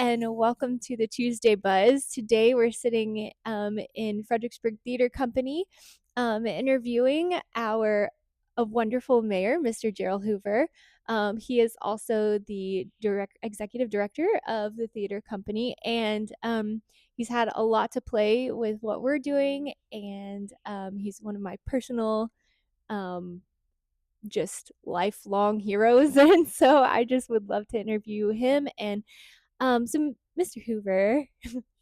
and welcome to the Tuesday Buzz. Today we're sitting in Fredericksburg Theater Company interviewing our a wonderful mayor, Mr. JERYL Hoover. He is also the executive director of the theater company, and he's had a lot to play with what we're doing, and he's one of my personal um, just lifelong heroes. And so I just would love to interview him. And so, Mr. Hoover,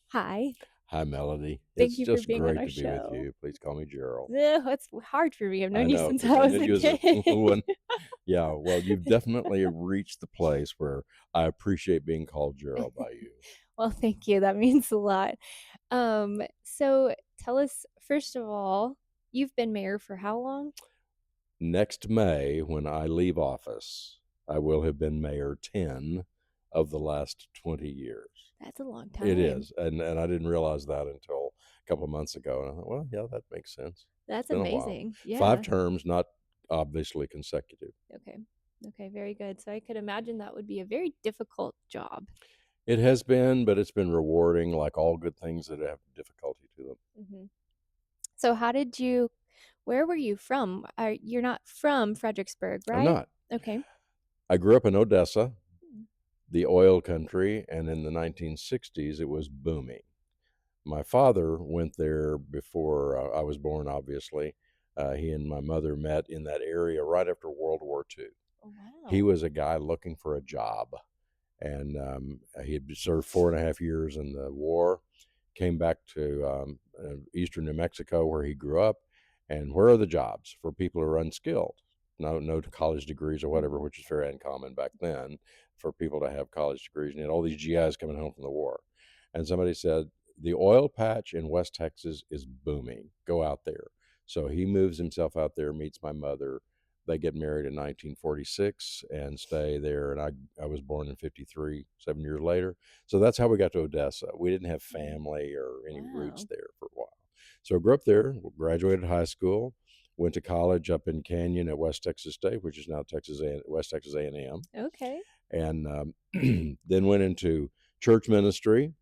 hi. Hi, Melody. Thank It's you for just being on great our to be with show. you. Please call me Gerald. It's hard for me. I've I known you know, since because I I was knew a you as a kid. one. Yeah, well, you've definitely reached the place where I appreciate being called Gerald by you. Well, thank you. That means a lot. So tell us, first of all, you've been mayor for how long? Next May, when I leave office, I will have been mayor 10 of the last 20 years. That's a long It time. is. And I didn't realize that until a couple of months ago. And I thought, well, yeah, that makes sense. It's That's been a while. amazing. 5 Yeah. terms, not obviously consecutive. Okay. Okay, very good. So I could imagine that would be a very difficult job. It has been, but it's been rewarding, like all good things that have difficulty to them. Hmm. So how did you where were you from? You're not from Fredericksburg, I'm right? not. Okay. I grew up in Odessa, Mm. the oil country, and in the 1960s it was booming. My father went there before I was born, obviously. He and my mother met in that area right after World War II. Oh, He wow. was a guy looking for a job, and he had served 4.5 years in the war, came back to eastern New Mexico where he grew up. And where are the jobs for people who are unskilled? No college degrees or whatever, Mhm. which is very uncommon back then for people to have college degrees. And you had all these GIs coming home from the war. And somebody said, the oil patch in West Texas is booming. Go out there. So he moves himself out there, meets my mother. They get married in 1946 and stay there. And I was born in 53, 7 years later. So that's how we got to Odessa. We didn't have Mhm. family or any roots Wow. there for a while. So I grew up there, graduated high school, went to college up in Canyon at West Texas State, which is now West Texas A&M, Okay. and then went into church ministry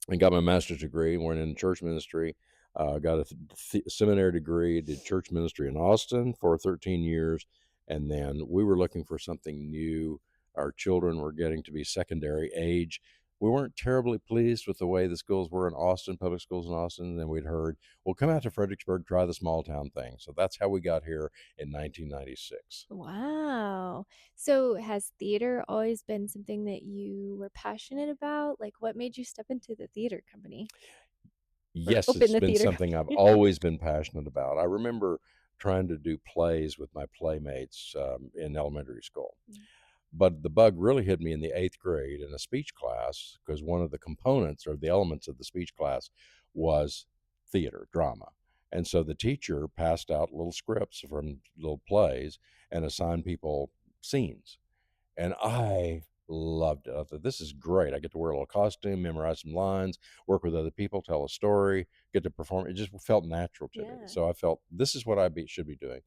and got my master's degree. Went in church ministry, got a seminary degree, did church ministry in Austin for 13 years, and then we were looking for something new. Our children were getting to be secondary age. We weren't terribly pleased with the way the schools were in Austin, public schools in Austin. And then we'd heard, well, come out to Fredericksburg, try the small town thing. So that's how we got here in 1996. Wow. So has theater always been something that you were passionate about? Like, what made you step into the theater company or Yes, open it's the been theater something I've company? always been passionate about. I remember trying to do plays with my playmates in elementary school. Mm. But the bug really hit me in the 8th grade in a speech class because one of the components or the elements of the speech class was theater, drama. And so the teacher passed out little scripts from little plays and assigned people scenes. And I loved it. I thought, this is great. I get to wear a little costume, memorize some lines, work with other people, tell a story, get to perform. It just felt natural to me. Yeah. So I felt this is what should be doing.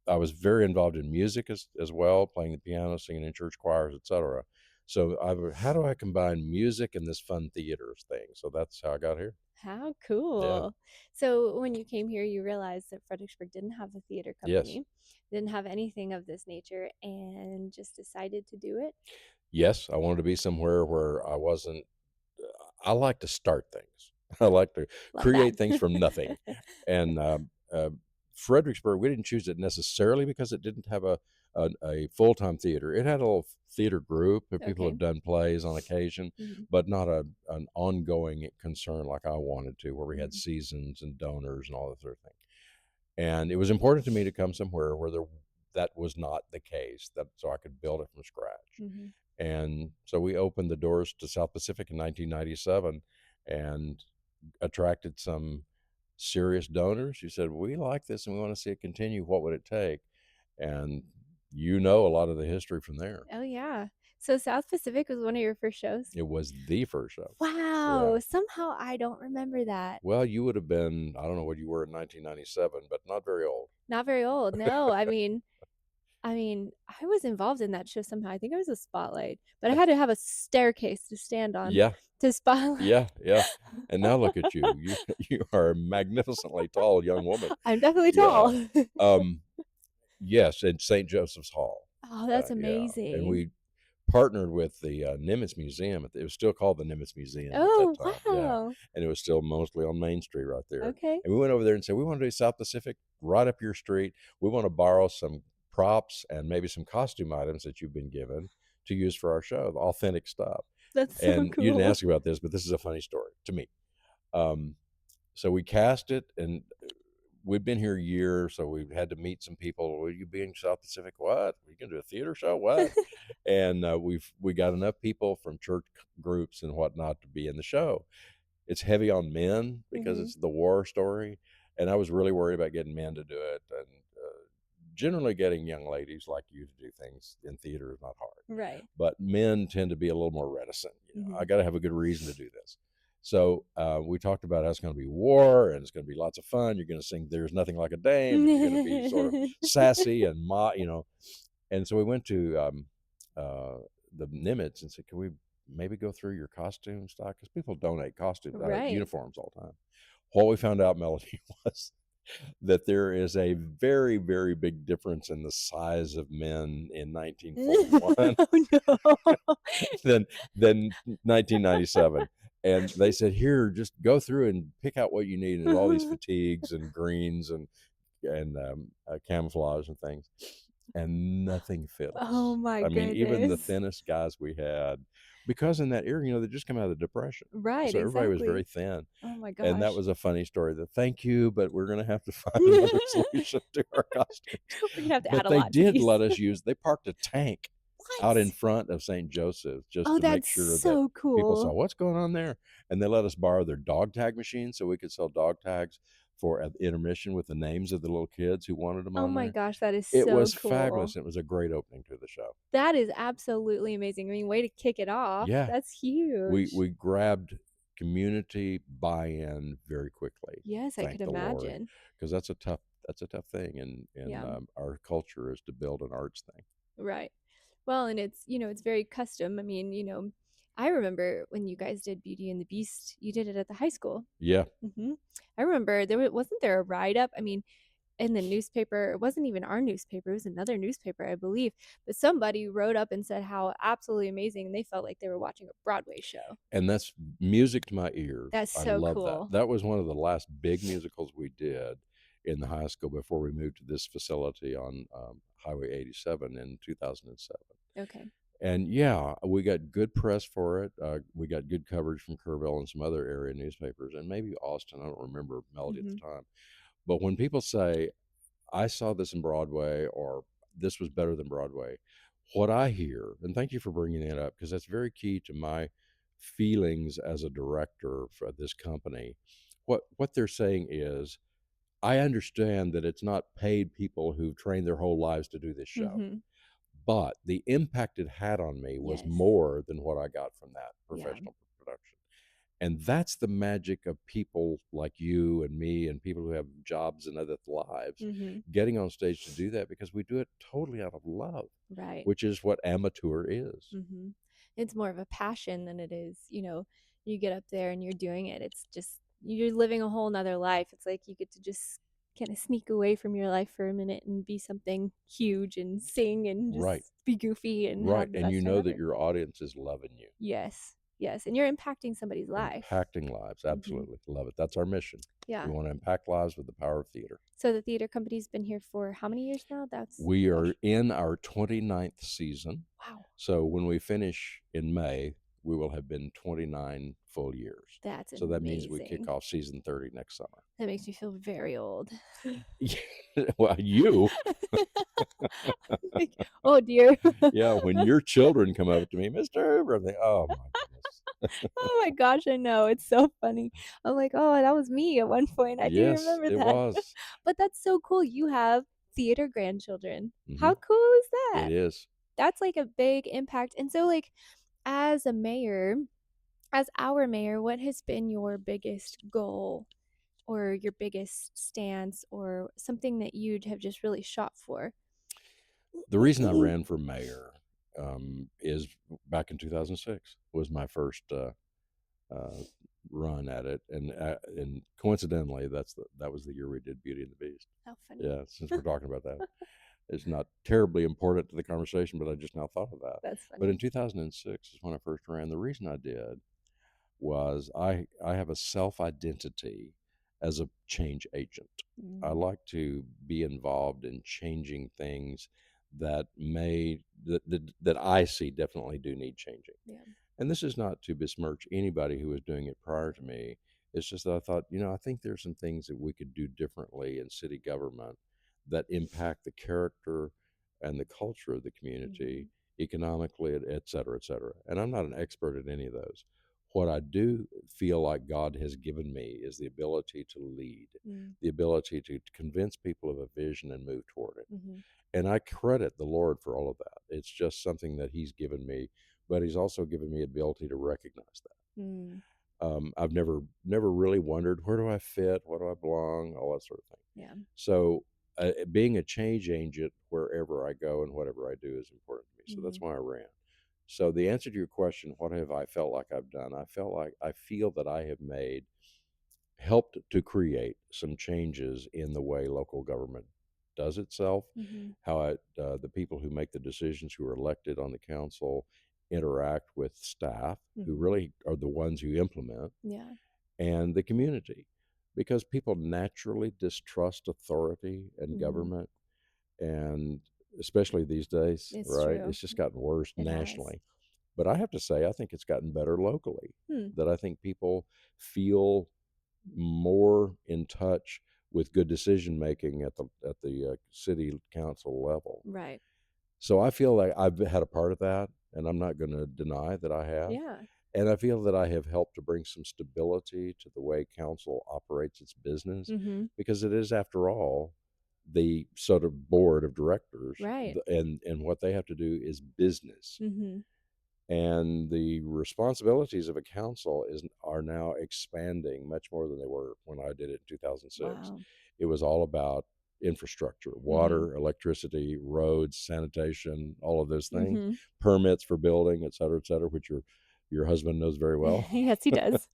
I was very involved in music as well, playing the piano, singing in church choirs, etc. So how do I combine music and this fun theater thing? So that's how I got here. How Yeah. cool. So when you came here, you realized that Fredericksburg didn't have a theater Yes. company, didn't have anything of this nature, and just decided to do it. Yes. I wanted to be somewhere where I wasn't. I like to start things. I like to Love that. create things from nothing. And Fredericksburg, we didn't choose it necessarily because it didn't have a full time theater. It had a little theater group, and people Okay. have done plays on occasion, Mhm. but not an ongoing concern like I wanted to, where we had Mhm. seasons and donors and all that sort of thing. And it was important to me to come somewhere where that was not the case, that so I could build it from scratch. Mhm. And so we opened the doors to South Pacific in 1997 and attracted some serious donors who said, we like this and we want to see it continue. What would it take? And a lot of the history from there. Oh, yeah. So South Pacific was one of your first shows? It was the first show. Wow, Yeah. somehow I don't remember that. Well, you would have been, I don't know what you were in 1997, but not very old. Not very old, no, I mean, I mean, I was involved in that show somehow. I think I was a spotlight, but I had to have a staircase to stand on Yeah, to spotlight. yeah, yeah, and now look at you. You you are a magnificently tall young woman. I'm definitely Yeah. tall. Um, yes, in St. Joseph's Hall. Oh, that's Yeah, and amazing. we partnered with the, Nimitz Museum. It was still called the Nimitz Museum at that Oh, time, yeah, wow. and it was still mostly on Main Street right there, Okay. and we went over there and said, "We wanna do South Pacific right up your street. We wanna borrow some props and maybe some costume items that you've been given to use for our show, the authentic stuff." That's so And you didn't cool. ask about this, but this is a funny story to me. Um, so we cast it, and we'd been here a year, so we had to meet some people. Will you be in South Pacific? What? You can do a theater show? What? And we got enough people from church groups and whatnot to be in the show. It's heavy on men because Mhm. it's the war story, and I was really worried about getting men to do it. And generally, getting young ladies like you to do things in theater is not hard, Right. but men tend to be a little more reticent. I Mhm. got to have a good reason to do this. So we talked about how it's going to be war and it's going to be lots of fun. You're going to sing "There's Nothing Like a Dame," and you're going to be sort of sassy and And so we went to uh, the Nimitz and said, "Can we maybe go through your costume stock? Because people donate costume Right. uniforms all the time." What we found out, Melody, was that there is a very, very big difference in the size of men in 1941 Oh, no. than than 1997. And they said, "Here, just go through and pick out what you need." And there's all these fatigues and greens and camouflage and things, and nothing fit Oh us. my I mean, even the goodness. thinnest guys we had, because in that era, they just come out of the Depression, Right, so everybody was very exactly. thin. Oh my And that gosh. was a funny story. That "Thank you, but we're going to have to find another We're solution to our costumes." gonna have to add But a they lot to did these. let us use. They parked a tank out in What? front of St. Joseph's just Oh, to make that's sure that so people saw cool. what's going on there, and they let us borrow their dog tag machine so we could sell dog tags for at the intermission with the names of the little kids who wanted them Oh on my there. gosh, that is It so was cool. fabulous. It was a great opening to the show. That is absolutely amazing. I mean, way to kick it off. Yeah, That's we huge. we grabbed community buy-in very quickly. Yes, I could Thank the Lord, imagine. because that's a tough thing in Yeah, our culture, is to build an arts thing. right. Well, and it's very custom. I mean, I remember when you guys did Beauty and the Beast, you did it at the high school. Yeah, I remember wasn't there a write up? I mean, in the newspaper, it wasn't even our newspaper, it was another newspaper, I believe. But somebody wrote up and said how absolutely amazing and they felt like they were watching a Broadway show. and that's music to my ears. That's I so love that. cool. That was one of the last big musicals we did in the high school before we moved to this facility on Highway 87 in 2007. Okay. And yeah, we got good press for it. We got good coverage from Kerrville and some other area newspapers, and maybe Austin. I don't remember Melody at Mhm. the time. But when people say, "I saw this in Broadway," or "This was better than Broadway," what I hear, and thank you for bringing that up because that's very key to my feelings as a director for this company. What they're saying is, I understand that it's not paid people who've trained their whole lives to do this show, Mhm. but the impact it had on me was Yes. more than what I got from that Yeah. professional production. And that's the magic of people like you and me and people who have jobs and other lives Mhm. getting on stage to do that, because we do it totally out of love, Right. which is what amateur is. Mhm. It's more of a passion than it is, you get up there and you're doing it. It's just you're living a whole 'nother life. It's like you get to just kinda sneak away from your life for a minute and be something huge and sing and Right, just be goofy and right. have the And you best time know that ever. your audience is loving you, Yes. Yes, and you're impacting somebody's life. impacting lives. Mhm. Absolutely. Love it. That's our mission. We Yeah. want to impact lives with the power of theater. So the theater company's been here for how many years now? We are Gosh. in our 29th season. Wow. So when we finish in May, we will have been 29 full years. That's So that means we kick amazing. off season 30 next summer. That makes me feel very old. Well, you, Like, "Oh, dear." yeah, when your children come up to me, "Mr. Hoover," I'm like, "Oh my goodness." Oh my gosh, I know, it's so funny. I'm like, "Oh, that was me at one point, I do Yes, remember it that." was. But that's so cool, you have theater grandchildren. Hmm. How cool is It that? is. That's, like, a big impact, and so, like, as a mayor as our mayor, what has been your biggest goal or your biggest stance or something that you'd have just really shot for? The reason I ran for mayor is back in 2006 was my first uh, run at it, and coincidentally, that was the year we did Beauty and the Beast. How funny. Yeah, since we're talking about that, it's not terribly important to the conversation, but I just now thought of that. That's But in funny. 2006 is when I first ran. The reason I did was I have a self identity as a change agent. I Mm, like to be involved in changing things that I see definitely do need changing. yeah. And this is not to besmirch anybody who was doing it prior to me. It's just that I thought, I think there's some things that we could do differently in city government that impact the character and the culture of the community Mhm. economically, et cetera, et cetera. And I'm not an expert at any of those. What I do feel like God has given me is the ability to lead, Mm, the ability to convince people of a vision and move toward it. mhm. And I credit the Lord for all of that. It's just something that He's given me, but He's also given me the ability to recognize that. Mm, I've never really wondered, where do I fit, what do I belong, all that sort of thing. yeah. So being a change agent wherever I go and whatever I do is important to me. So that's Mhm. why I ran. So the answer to your question, what have I felt like I've done? I feel that I have helped to create some changes in the way local government does itself, Mhm. how the people who make the decisions, who are elected on the council, interact with staff, who Mhm. really are the ones who implement, Yeah. and the community, because people naturally distrust authority and Mhm. government, and especially these days, It's right? true. It's just gotten worse It has. nationally. But I have to say, I think it's gotten better locally. Hmm. That I think people feel more in touch with good decision making at the city council level. Right. So I feel like I've had a part of that, and I'm not going to deny that I have. Yeah. And I feel that I have helped to bring some stability to the way council operates its business, Mhm. because it is, after all, the sort of board of directors, Right. and what they have to do is business. Mhm. And the responsibilities of a council are now expanding much more than they were when I did it in 2006. Wow. It was all about infrastructure, Mhm. water, electricity, roads, sanitation, all of those things, Mhm. permits for building, et cetera, which your husband knows very well. Yes, he does.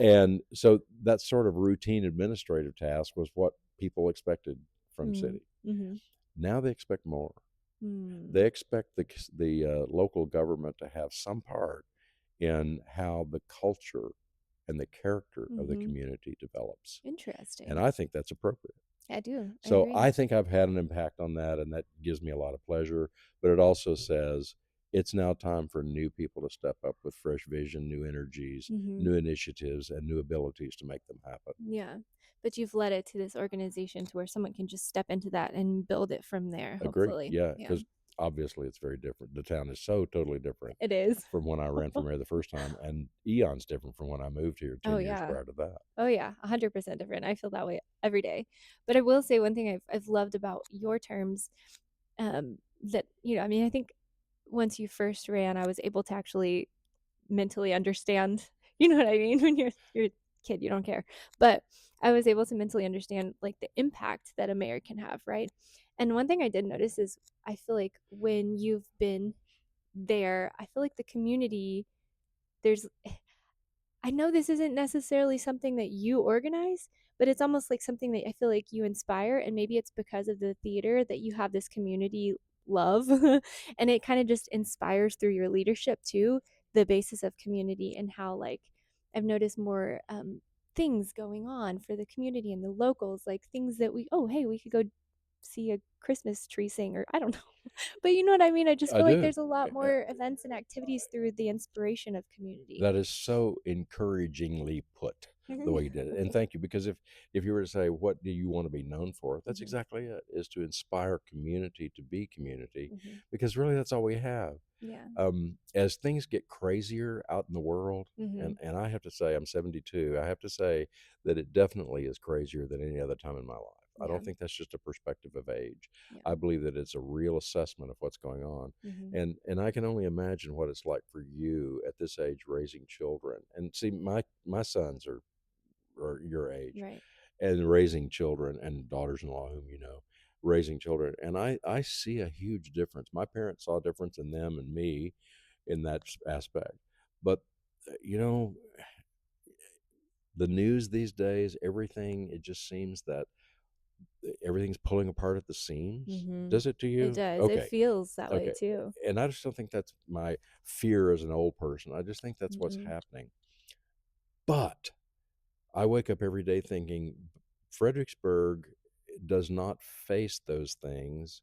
And so that sort of routine administrative task was what people expected from Mm. city. Mhm. Now they expect more. Mm. They expect the local government to have some part in how the culture and the character of the Mhm. community develops. And Interesting. I think that's appropriate. I do. I So agree. I think I've had an impact on that, and that gives me a lot of pleasure. But it also says it's now time for new people to step up with fresh vision, new energies, Mhm. new initiatives, and new abilities to make them happen. Yeah. But you've led it to this organization to where someone can just step into that and build it from there, Agree. hopefully. Yeah, Yeah. because obviously it's very different. The town is so totally different It is. from when I ran for mayor the first time, and eons different from when I moved here Oh, 10 years yeah. prior to that. Oh, yeah, 100% different. I feel that way every day. But I will say one thing I've loved about your terms, that, I mean, I think once you first ran, I was able to actually mentally understand, you know what I mean? When you're a kid, you don't care. But I was able to mentally understand, like, the impact that a mayor can have, right? And one thing I did notice is I feel like when you've been there, I feel like the community, there's I know this isn't necessarily something that you organize, but it's almost like something that I feel like you inspire, and maybe it's because of the theater that you have this community love, and it kinda just inspires through your leadership too, the basis of community and how, like, I've noticed more, things going on for the community and the locals, like things that "Oh, hey, we could go see a Christmas tree sing," or I don't know. But you know what I mean? I just I feel like do. there's a lot more events and activities through the inspiration of community. That is so encouragingly put, the way you did it, and thank you, because if you were to say, "What do you wanna be known for?" That's Mhm. exactly it, is to inspire community to be community, Mhm. because really that's all we have. Yeah. As things get crazier out in the world, and Mhm. and I have to say, I'm 72, I have to say that it definitely is crazier than any other time in my life. I Yeah. don't think that's just a perspective of age. Yeah. I believe that it's a real assessment of what's going on, Mhm. and I can only imagine what it's like for you at this age raising children. And see, my sons are your age, Right. and raising children and daughters-in-law whom you know. raising children, and I see a huge difference. My parents saw a difference in them and me in that aspect. But you know, the news these days, everything, it just seems that everything's pulling apart at the seams. Mhm. Does it to It you? does. It Okay. feels that way Okay. too. And I just don't think that's my fear as an old person. I just think that's what's Mm-mm. happening. But I wake up every day thinking Fredericksburg does not face those things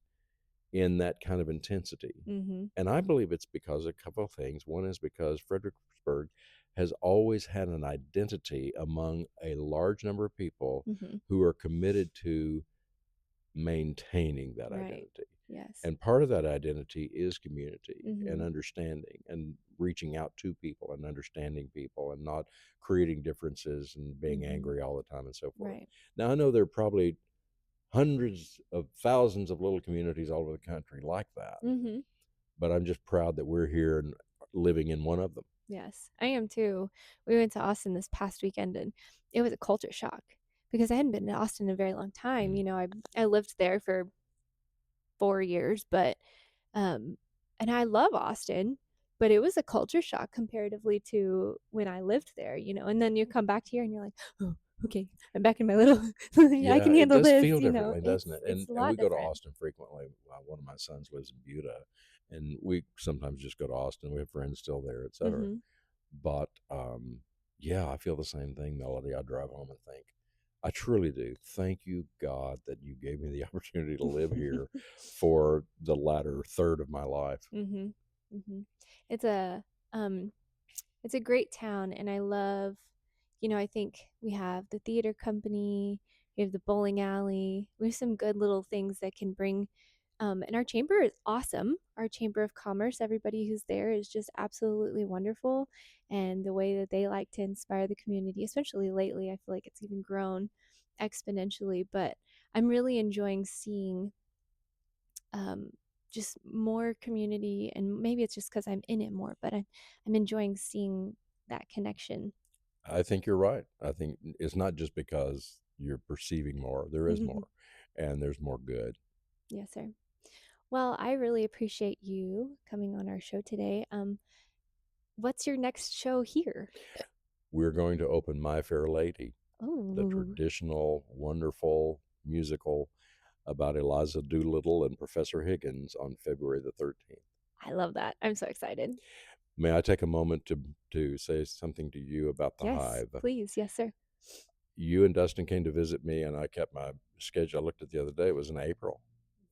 in that kind of intensity. Mhm. And I believe it's because of a couple of things. One is because Fredericksburg has always had an identity among a large number of people Mhm. who are committed to maintaining that Right. identity. Yes. And part of that identity is community and Mhm. understanding and reaching out to people and understanding people and not creating differences and being Mhm. angry all the time and so forth. Right. Now, I know there are probably hundreds of thousands of little communities all over the country like that, Mhm. but I'm just proud that we're here and living in one of them. Yes, I am too. We went to Austin this past weekend and it was a culture shock because I hadn't been to Austin in a very long time. Mm. I lived there for 4 years, but um and I love Austin, but it was a culture shock comparatively to when I lived there, and then you come back here and you're like, "Oh, okay, I'm back in my little I Yeah, can it handle does this," feel differently, doesn't It's it? it's a And we lot go to different. Austin frequently. One of my sons lives in Buda, and we sometimes just go to Austin. We have friends still there, etc. Mhm. But yeah, I feel the same thing, Melody. I drive home and think, I truly do. Thank you, God, that you gave me the opportunity to live here for the latter third of my life. Mhm. Mhm. It's a um it's a great town and I love, I think we have the theater company, we have the bowling alley. We have some good little things that can bring and our chamber is awesome. Our chamber of commerce, everybody who's there is just absolutely wonderful and the way that they like to inspire the community, especially lately, I feel like it's even grown exponentially, but I'm really enjoying seeing um, just more community, and maybe it's just because I'm in it more, but I'm enjoying seeing that connection. I think you're right. I think it's not just because you're perceiving more, there is more, and there's more good. Yes, sir. Well, I really appreciate you coming on our show today. What's your next show here? We're going to open My Fair Lady, the Oh, traditional, wonderful musical about Eliza Doolittle and Professor Higgins on February the 13th. I love that. I'm so excited. May I take a moment to say something to you about the Yes, Hive? please. Yes, sir. You and Dustin came to visit me, and I kept my schedule. I looked at the other day; it was in April.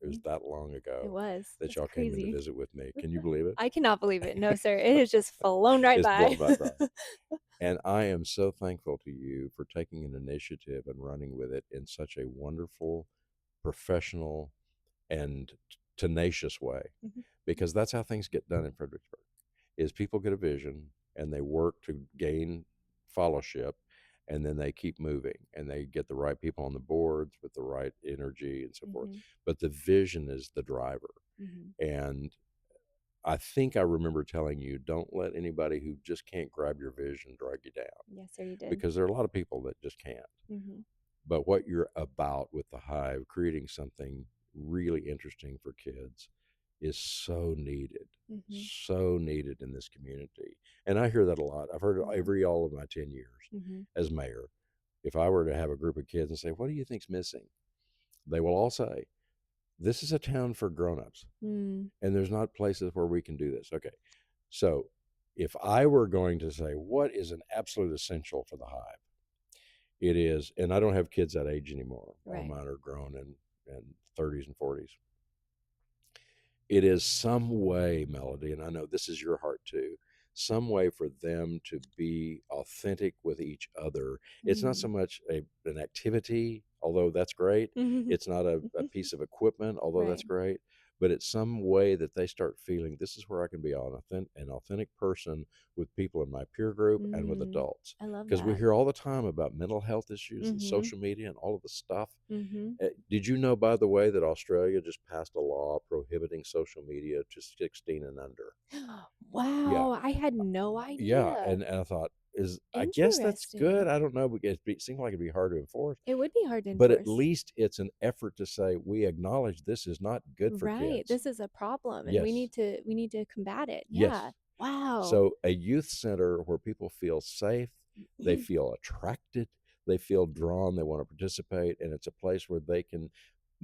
It was Mhm. that long It ago was. that That's y'all came in to crazy. visit with me. Can you believe it? I cannot believe it. No, sir. It has just flown right It's by. blown right by. And I am so thankful to you for taking an initiative and running with it in such a wonderful, professional, and tenacious way, Mhm. because that's how things get done in Fredericksburg. Is people get a vision and they work to gain fellowship, and then they keep moving and they get the right people on the boards with the right energy and so forth. Mhm. But the vision is the driver. Mhm. And I think I remember telling you, don't let anybody who just can't grab your vision drag you down, Yes, sir. You did. because there are a lot of people that just can't. Mhm. But what you're about with the Hive, creating something really interesting for kids, is Mhm. so needed in this community. And I hear that a lot. I've heard it Yeah. every all of my 10 years Mhm. as mayor. If I were to have a group of kids and say, what do you think's missing? They will all say, this is a town for grown-ups, Mm. and there's not places where we can do this. Okay. So if I were going to say what is an absolute essential for the Hive, it is, and I don't have kids that age anymore. All Right. mine are grown and 30s and 40s. It is some way, Melody, and I know this is your heart too, some way for them to be authentic with each other. It's not so Mm. much an activity, although that's great. Mhm. It's not a piece of equipment, although that's Right. great. But it's some way that they start feeling this is where I can be an authentic person with people in my peer group and with Mm. adults. I love Because we that. hear all the time about mental health issues and Mhm. social media and all of the stuff. Mhm. Did you know, by the way, that Australia just passed a law prohibiting social media to 16 and under? Yeah, Wow, I had no yeah, idea. and I thought, is, I guess that's good. Interesting. I don't know, because it seems like it'd be hard to enforce, It would be hard to but at enforce. least it's an effort to say we acknowledge this is not good for Right. kids. This is a problem and Yes, we need to combat it. Yeah. yes. Wow. So a youth center where people feel safe, they feel attracted, they feel drawn, they want to participate, and it's a place where they can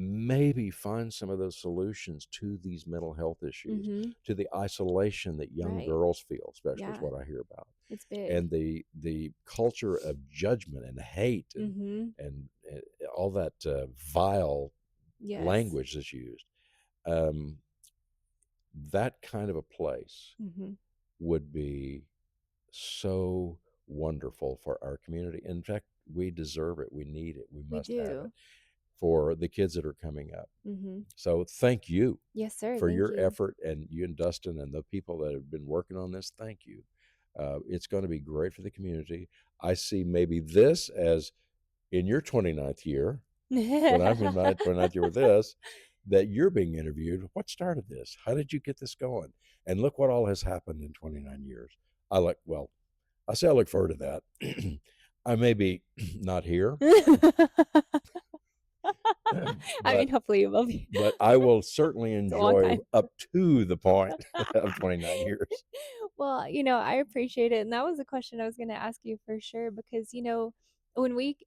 maybe find some of those solutions to these mental health issues, Mhm. to the isolation that young Right. girls feel, especially is Yeah. what I hear about, It's big. and the culture of judgment and hate Mhm. and all that vile Yes. language that's used. Um, that kind of a place Mhm. would be so wonderful for our community. In fact, we deserve it. We need it. We We must have it do. for the kids that are coming up. Mhm. So thank you Yes, sir. for Thank your you. effort, and you and Dustin and the people that have been working on this. Thank you. It's going to be great for the community. I see maybe this as in your 29th year, when I'm in my 29th year with this, that you're being interviewed. What started this? How did you get this going? And look what all has happened in 29 years. Well, I say I look forward to that. I may be not here, I mean, but hopefully you will be. I will certainly It's a long enjoy time. up to the point of 29 years. Well, I appreciate it, and that was a question I was gonna ask you for sure because, when we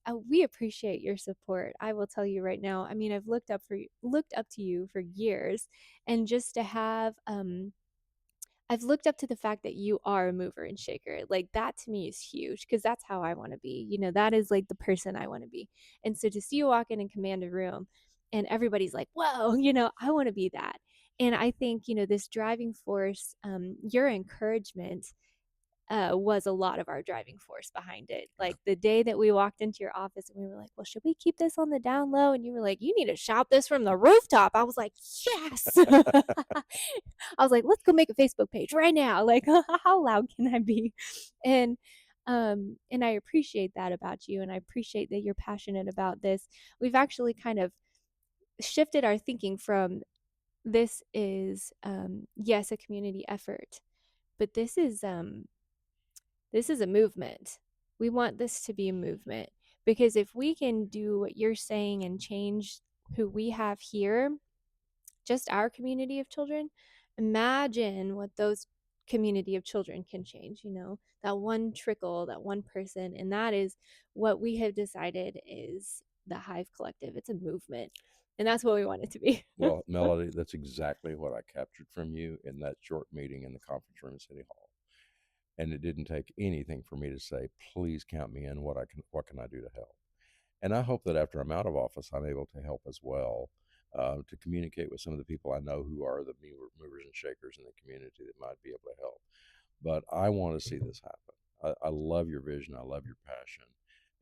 appreciate your support. I will tell you right now. I mean, I've looked up to you for years, and just to have, I've looked up to the fact that you are a mover and shaker. Like, that to me is huge because that's how I wanna be. That is, like, the person I wanna be. And so to see you walk in and command a room and everybody's like, "Whoa," I wanna be that. And I think, this driving force, your encouragement was a lot of our driving force behind it. Like the day that we walked into your office and we were like, well, should we keep this on the down low? And you were like, you need to shout this from the rooftop. I was like, yes. I was like, let's go make a Facebook page right now. Like, how loud can I be? And and I appreciate that about you. And I appreciate that you're passionate about this. We've actually kind of shifted our thinking from this is yes, a community effort, but this is a movement. We want this to be a movement because if we can do what you're saying and change who we have here, just our community of children, imagine what those community of children can change, that one trickle, that one person. And that is what we have decided is the Hive Collective. It's a movement. And that's what we want it to be. Well, Melody, that's exactly what I captured from you in that short meeting in the conference room at City Hall. And it didn't take anything for me to say, please count me in. What can I do to help? And I hope that after I'm out of office, I'm able to help as well, to communicate with some of the people I know who are the movers and shakers in the community that might be able to help. But I want to see this happen. I love your vision. I love your passion.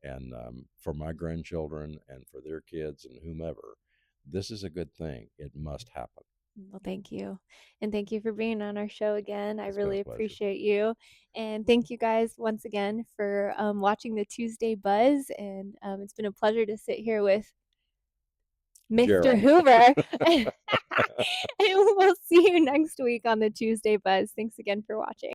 And for my grandchildren and for their kids and whomever, this is a good thing. It must happen. Well, thank you. And thank you for being on our show again. I It's been a really pleasure. appreciate you. And thank you guys once again for watching the Tuesday Buzz. And it's been a pleasure to sit here with Mr. JERYL. Hoover. And we'll see you next week on the Tuesday Buzz. Thanks again for watching.